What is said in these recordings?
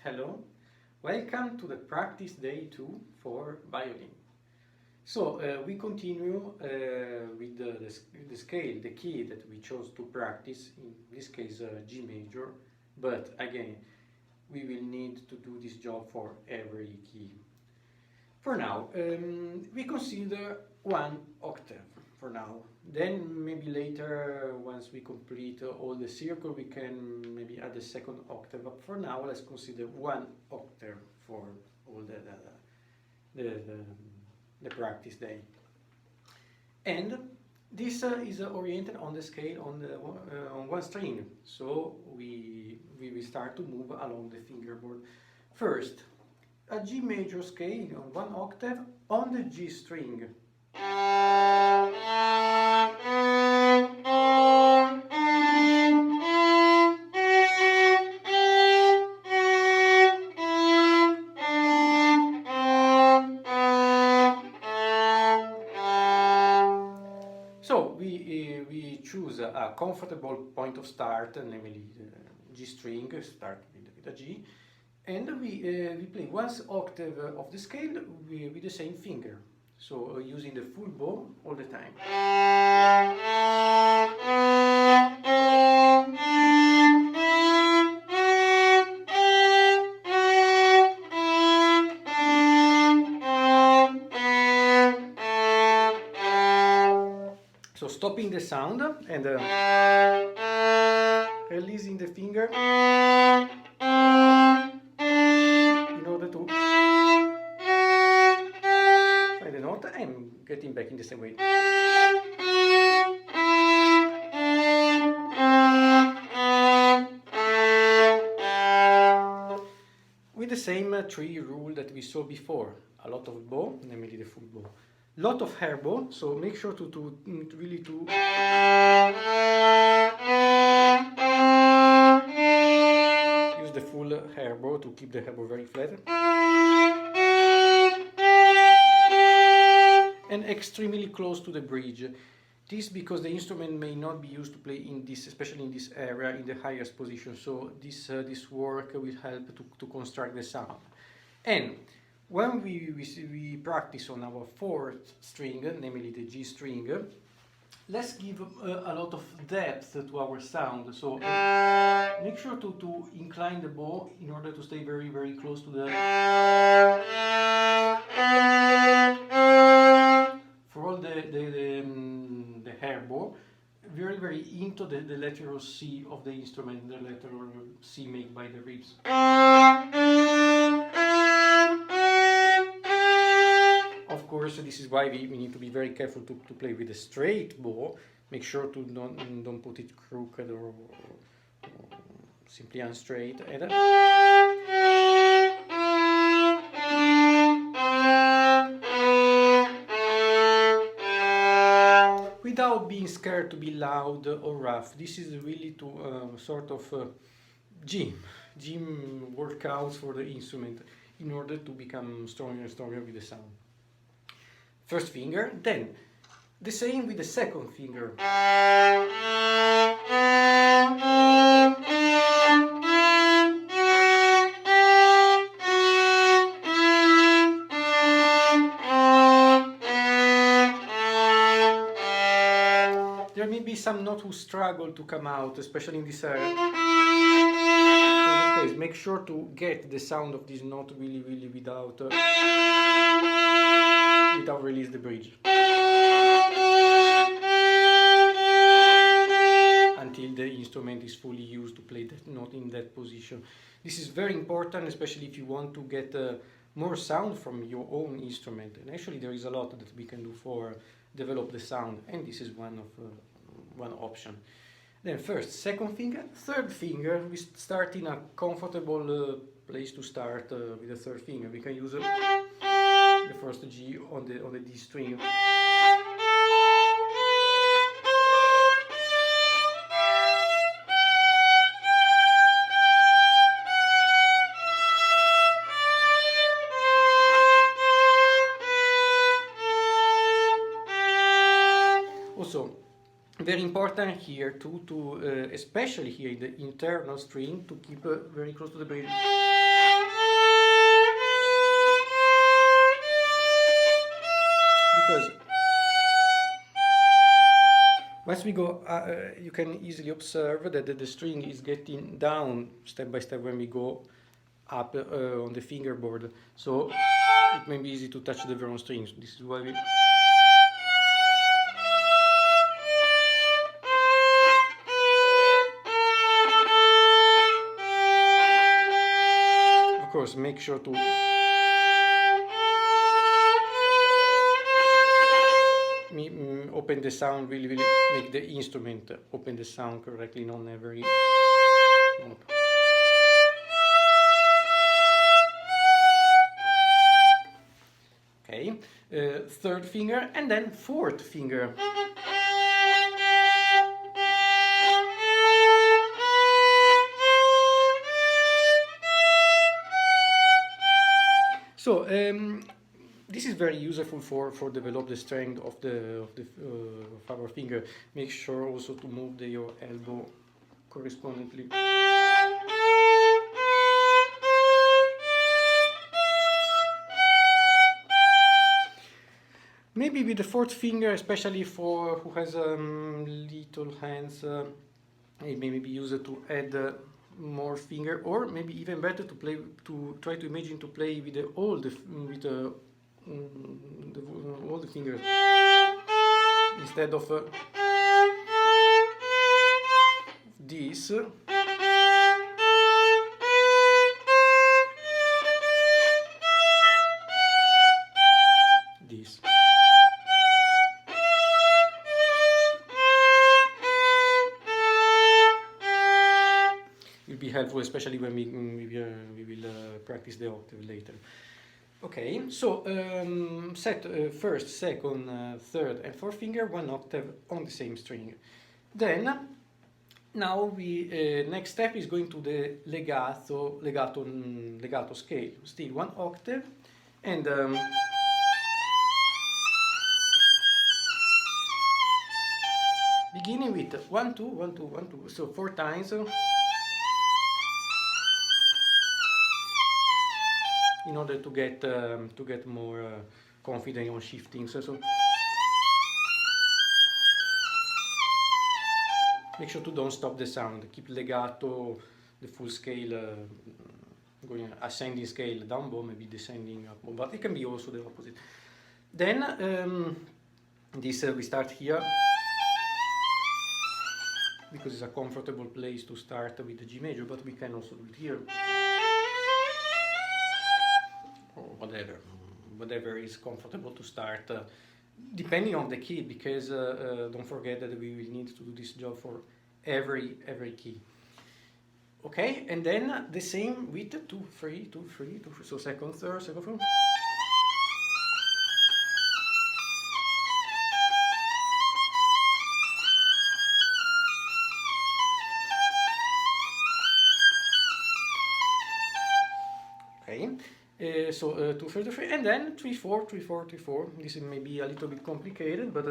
Hello, welcome to the practice day 2 for violin. So we continue with the scale, the key that we chose to practice, in this case G major, but again we will need to do this job for every key. For now, we consider one octave for now. Then maybe later, once we complete all the circle, we can maybe add the second octave. But for now, let's consider one octave for all the practice day. And this is oriented on the scale on one string. So we will start to move along the fingerboard. First, a G major scale on one octave on the G string. So we choose a comfortable point of start, namely the G string, start with a G, and we play one octave of the scale with the same finger, so using the full bow all the time. So stopping the sound and releasing the finger in order to find the note and getting back in the same way. With the same tree rule that we saw before, a lot of bow, namely the full bow. Lot of hair bow, so make sure to really use the full hair bow to keep the hair bow very flat. And extremely close to the bridge. This because the instrument may not be used to play in this, especially in this area, in the highest position. So this work will help to construct the sound. And when we practice on our fourth string, namely the G string, let's give a lot of depth to our sound. So make sure to incline the bow in order to stay very, very close to the... For all the hair bow, very, very into the lateral C of the instrument, the lateral C made by the ribs. Of course, this is why we need to be very careful to play with a straight bow. Make sure to don't put it crooked or simply unstraight. And without being scared to be loud or rough. This is really to sort of gym workouts for the instrument in order to become stronger and stronger with the sound. First finger, then the same with the second finger. There may be some notes who struggle to come out, especially in this area. In this case, make sure to get the sound of this note really without release the bridge. Until the instrument is fully used to play that note in that position. This is very important, especially if you want to get more sound from your own instrument. And actually there is a lot that we can do for develop the sound, and this is one option. Then first, second finger, third finger, we start in a comfortable place to start with the third finger. We can use the first G on the D string. Also, very important here to especially here in the internal string, to keep very close to the bridge. because once we go, you can easily observe that the string is getting down step by step when we go up on the fingerboard. So it may be easy to touch the wrong strings. This is why we. Of course, make sure to. Open the sound, really make the instrument open the sound correctly, not every note. Okay, third finger and then fourth finger. So this is very useful for develop the strength of of our finger. Make sure also to move your elbow correspondingly. Maybe with the fourth finger, especially for who has little hands, it may be used to add more finger, or maybe even better to try to imagine to play with all the fingers instead of this. This. Will be helpful, especially when we will practice the octave later. Okay, so set first, second, third, and fourth finger, one octave on the same string. Then, now we next step is going to the legato scale. Still one octave, and beginning with 1 2 1 2 1 2. So 4 times. In order to get more confident on shifting. So make sure to don't stop the sound. Keep legato, the full scale, going ascending scale down bow, maybe descending up bow, but it can be also the opposite. Then this we start here because it's a comfortable place to start with the G major, but we can also do it here. Whatever is comfortable to start, depending on the key, because don't forget that we will need to do this job for every key. Okay, and then the same with 2 3 2 3 2 3. So second, third, second, fourth. Okay. So 2 3 2 3, and then 3 4 3 4 3 4. This may be a little bit complicated, but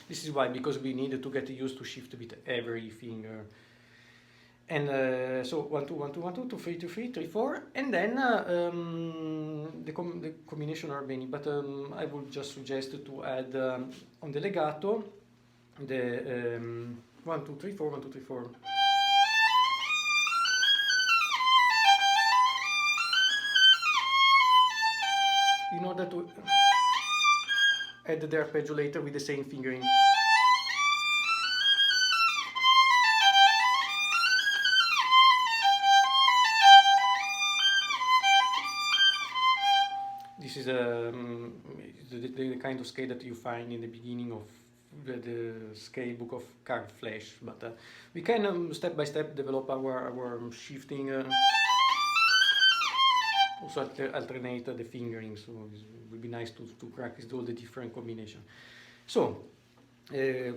this is why, because we needed to get used to shift with every finger. And so 1 2 1 2 1 2 2 3 2 3 3 4, and then the combination are many, but I would just suggest to add on the legato the 1 2 3 4 1 2 3 4. In order to add the arpeggio later with the same fingering. This is the kind of scale that you find in the beginning of the scale book of Carl Flesch, but we can step by step develop our shifting, also alternate the fingering, so it would be nice to practice all the different combinations. So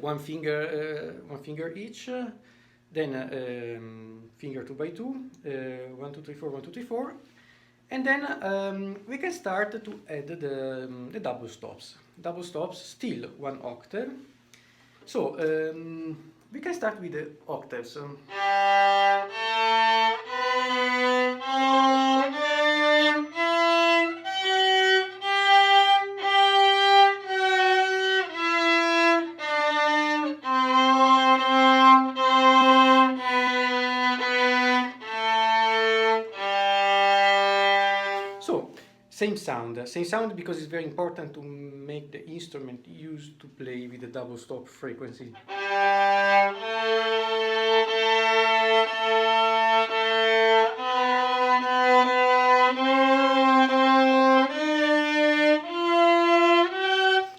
one finger each, then finger 2 by 2, 1 2 3 4 1 2 3 4. And then we can start to add the double stops. Double stops, still 1 octave. So we can start with the octaves. So, same sound because it's very important to make the instrument used to play with the double stop frequency.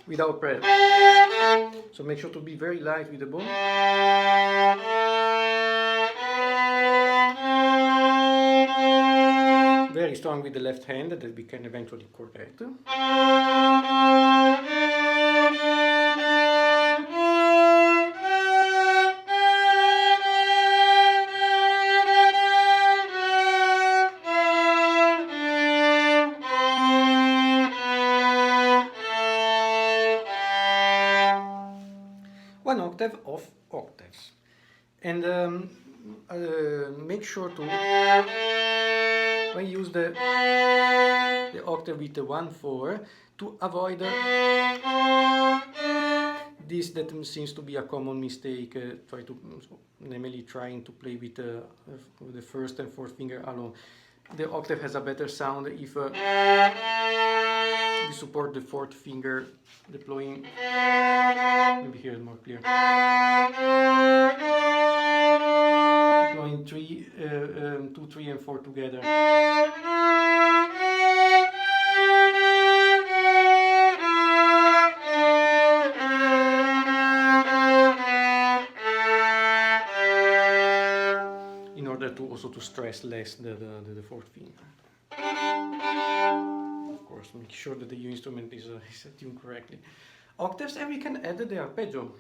Without press. So make sure to be very light with the bone. Very strong with the left hand that we can eventually correct. One octave of octaves. And make sure to, when you use the octave with the 1/4, to avoid this that seems to be a common mistake. Namely trying to play with the first and fourth finger alone. The octave has a better sound if we support the fourth finger deploying. Maybe here is more clear. Deploying 2, 3, and 4 together. In order to also to stress less the fourth finger. Of course, make sure that the instrument is tuned correctly. Octaves, and we can add the arpeggio.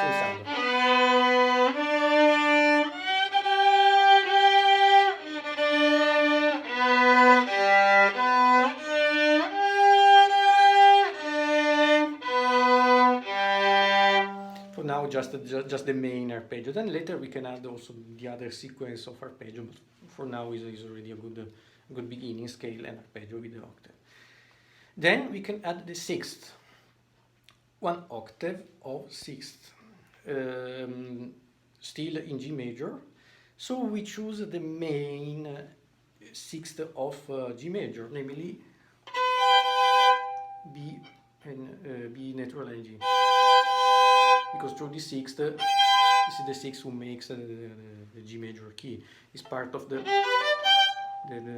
Same sound. For now, just the main arpeggio. Then later we can add also the other sequence of arpeggio. But for now is already a good beginning scale and arpeggio with the octave. Then we can add the sixth. 1 octave of sixth. Still in G major. So we choose the main sixth of G major, namely B and B natural and G. Because through the sixth, this is the sixth who makes the G major key. It's part of the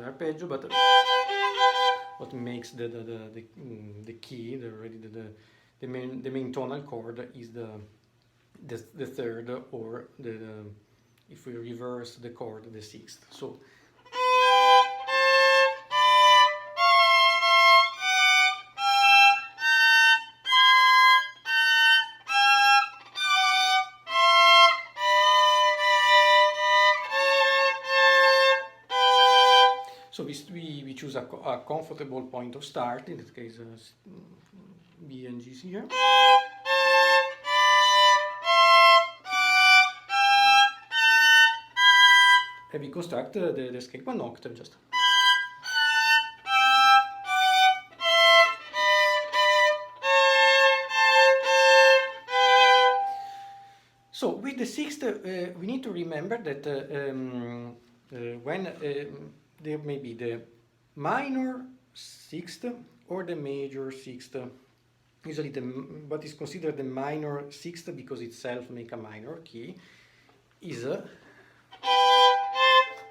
arpeggio, but what makes the key, the main tonal chord is the third, or if we reverse the chord, the sixth. So we choose a comfortable point of start, in this case B and G here. And we construct the scale 1 octave just. So with the sixth, we need to remember that when there may be the minor sixth or the major sixth. Usually what is considered the minor sixth, because itself makes a minor key, is the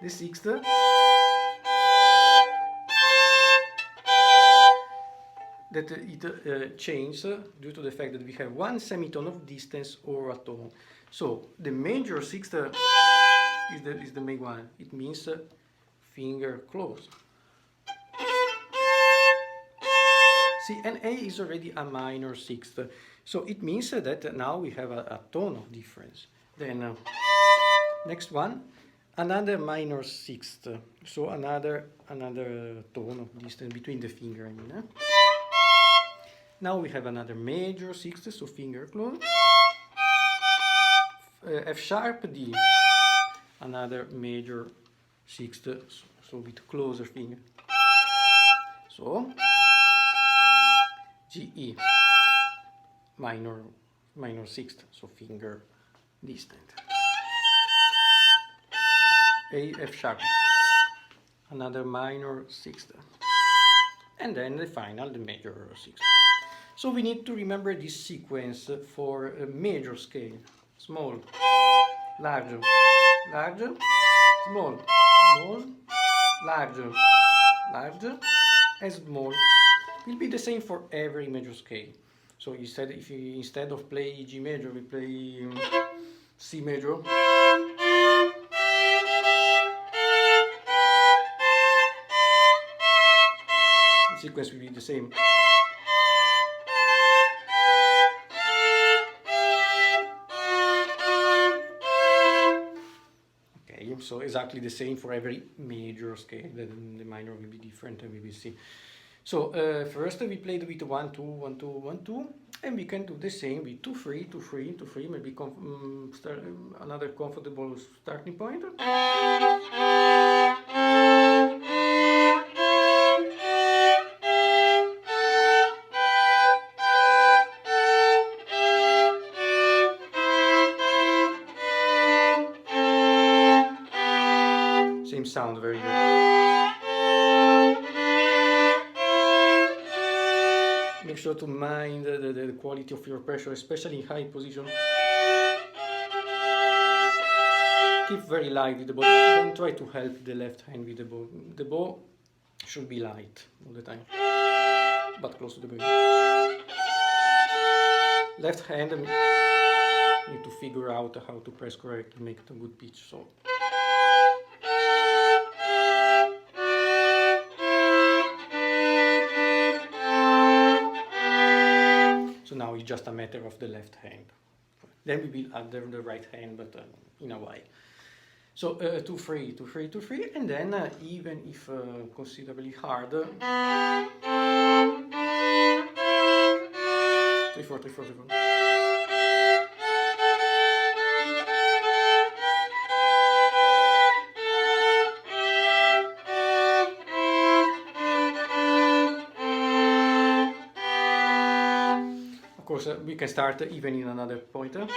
sixth that it changes due to the fact that we have one semitone of distance over a tone. So the major sixth is the main one. It means finger close. See, and A is already a minor sixth. So it means that now we have a tone of difference. Then next one, another minor sixth. So another tone of distance between the finger. I mean. Now we have another major sixth, so finger close. F sharp D, another major sixth, so with closer finger. So G E, minor sixth, so finger distant. A F sharp, another minor sixth, and then the final, the major sixth. So we need to remember this sequence for a major scale. Small, large, large, small, small, large, large, and small. Will be the same for every major scale. So instead of play G major, we play C major. The sequence will be the same. So exactly the same for every major scale. Then the minor will be different, and we will see. So first we played with 1 2 1 2 1 2, and we can do the same with 2 3 2 3 2 3. Maybe another comfortable starting point. Same sound, very good. Make sure to mind the quality of your pressure, especially in high position. Keep very light with the bow. Don't try to help the left hand with the bow. The bow should be light all the time, but close to the bow. Left hand, need to figure out how to press correctly, make it a good pitch. So now it's just a matter of the left hand. Then we will add the right hand, but in a while. So 2 3 2 3 2 3, and then even if considerably harder, 3 4 3 4 3 4. Of course, we can start even in another pointer.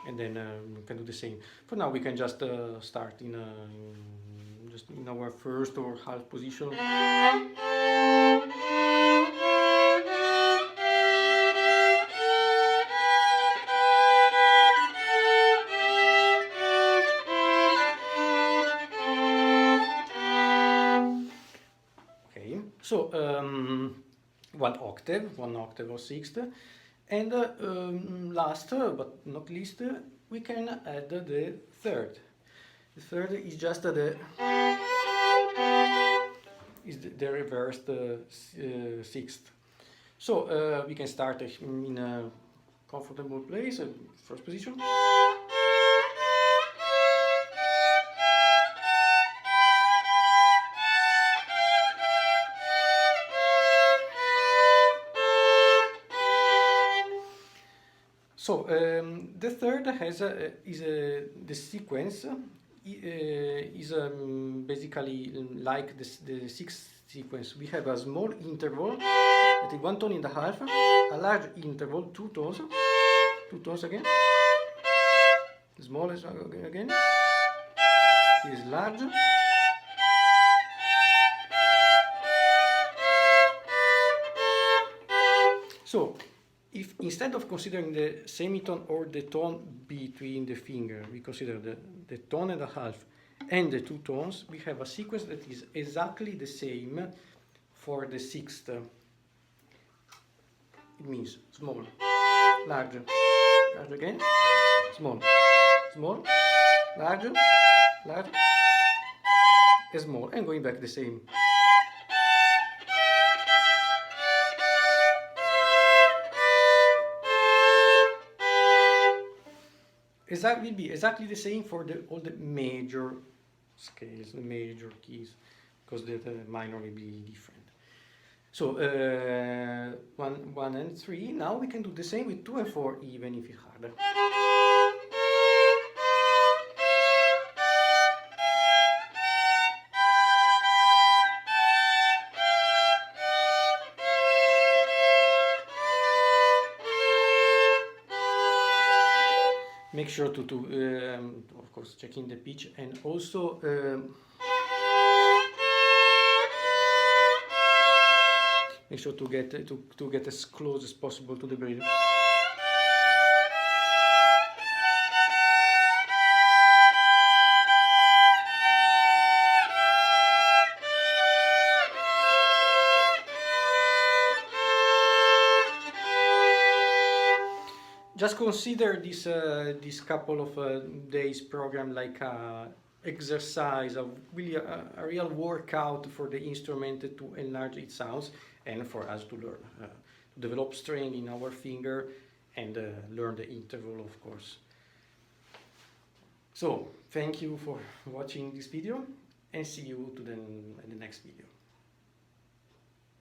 And then we can do the same. For now, we can just start in our first or half position. So one octave or sixth, and last but not least, we can add the third. The third is just the reversed sixth. So we can start in a comfortable place, first position. So the third the sequence is basically like the sixth sequence. We have a small interval, that is 1 tone and a half, a large interval, 2 tones again, small again, is large. So if instead of considering the semitone or the tone between the finger, we consider the tone and a half and the 2 tones, we have a sequence that is exactly the same for the sixth. It means small, large, large again, small, small, large, large, small, and going back the same. Will be exactly the same for all the major scales, the major keys, because the minor will be different. So 1 and 3. Now we can do the same with 2 and 4, even if it's harder. Make sure to of course, checking the pitch, and also make sure to get as close as possible to the bridge. Just consider this couple of days program like a exercise, of really a real workout for the instrument to enlarge its sounds, and for us to learn, to develop strain in our finger, and learn the interval, of course. So thank you for watching this video, and see you in the next video.